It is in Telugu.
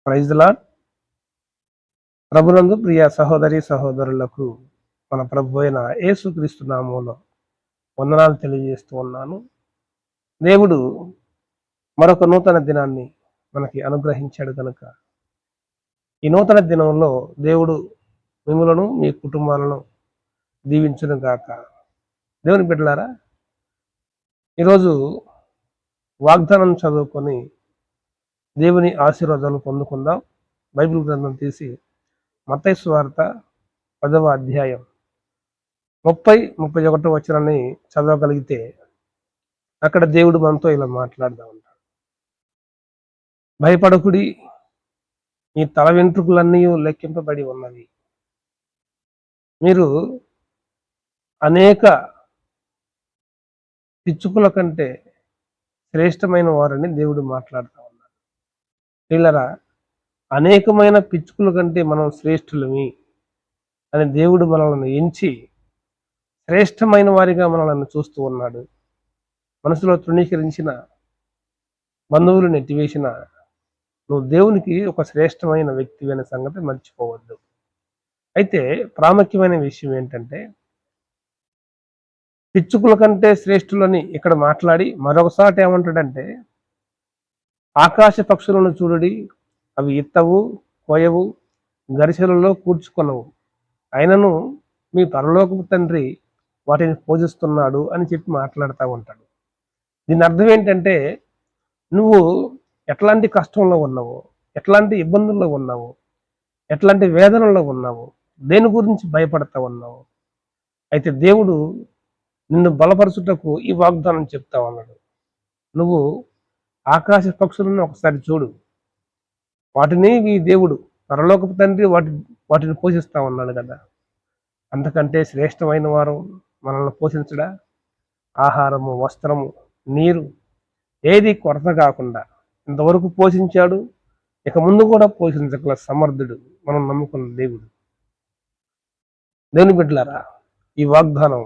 Praise the lord. ప్రభునందు ప్రియ సహోదరి సహోదరులకు మన ప్రభు అయిన యేసుక్రీస్తు నామములో వందనాలు తెలియజేస్తూ ఉన్నాను. దేవుడు మరొక నూతన దినాన్ని మనకి అనుగ్రహించాడు కనుక ఈ నూతన దినంలో దేవుడు మిమ్ములను మీ కుటుంబాలను దీవించును గాక. దేవుని బిడ్డలారా, ఈరోజు వాగ్దానం చదువుకొని దేవుని ఆశీర్వాదాలు పొందుకుందాం. బైబిల్ గ్రంథం తీసి మత్తయి సువార్త 10వ అధ్యాయం 30-31 వచనాన్ని చదవగలిగితే అక్కడ దేవుడు మనతో ఇలా మాట్లాడుతూ ఉంటాడు. భయపడకుడి, మీ తల వెంట్రుకలన్నీ లెక్కింపబడి ఉన్నవి. మీరు అనేక పిచ్చుకుల కంటే శ్రేష్టమైన వారని దేవుడు మాట్లాడుతూ ఉన్నాడు. పిల్లరా, అనేకమైన పిచ్చుకుల కంటే మనం శ్రేష్ఠులమి అని దేవుడు మనల్ని ఎంచి శ్రేష్టమైన వారిగా మనల్ని చూస్తూ ఉన్నాడు. మనసులో తృణీకరించిన, బంధువులు నెట్టివేసిన నువ్వు దేవునికి ఒక శ్రేష్టమైన వ్యక్తి అనే సంగతి మర్చిపోవద్దు. అయితే ప్రాముఖ్యమైన విషయం ఏంటంటే, పిచ్చుకుల కంటే శ్రేష్ఠులని ఇక్కడ మాట్లాడి మరొకసారి ఏమంటాడంటే, ఆకాశ పక్షులను చూడుడి, అవి ఇత్తవు, కోయవు, గరిసెలలో కూర్చుకొనవు, అయినను మీ పరలోకపు తండ్రి వాటిని పూజిస్తున్నాడు అని చెప్పి మాట్లాడుతూ ఉంటాడు. దీని అర్థం ఏంటంటే, నువ్వు ఎట్లాంటి కష్టంలో ఉన్నావు, ఎట్లాంటి ఇబ్బందుల్లో ఉన్నావు, ఎట్లాంటి వేదనలో ఉన్నావు, దేని గురించి భయపడతా ఉన్నావు, అయితే దేవుడు నిన్ను బలపరచుటకు ఈ వాగ్దానం చెప్తా ఉన్నాడు. నువ్వు ఆకాశ పక్షులను ఒకసారి చూడు, వాటిని ఈ దేవుడు పరలోకపు తండ్రి వాటిని పోషిస్తా ఉన్నాడు కదా. అంతకంటే శ్రేష్టమైన వారు మనల్ని పోషించడా? ఆహారము, వస్త్రము, నీరు ఏది కొరత కాకుండా ఇంతవరకు పోషించాడు, ఇక ముందు కూడా పోషించగల సమర్థుడు మనం నమ్ముకున్న దేవుడు. దేవుని బిడ్డలారా, ఈ వాగ్దానం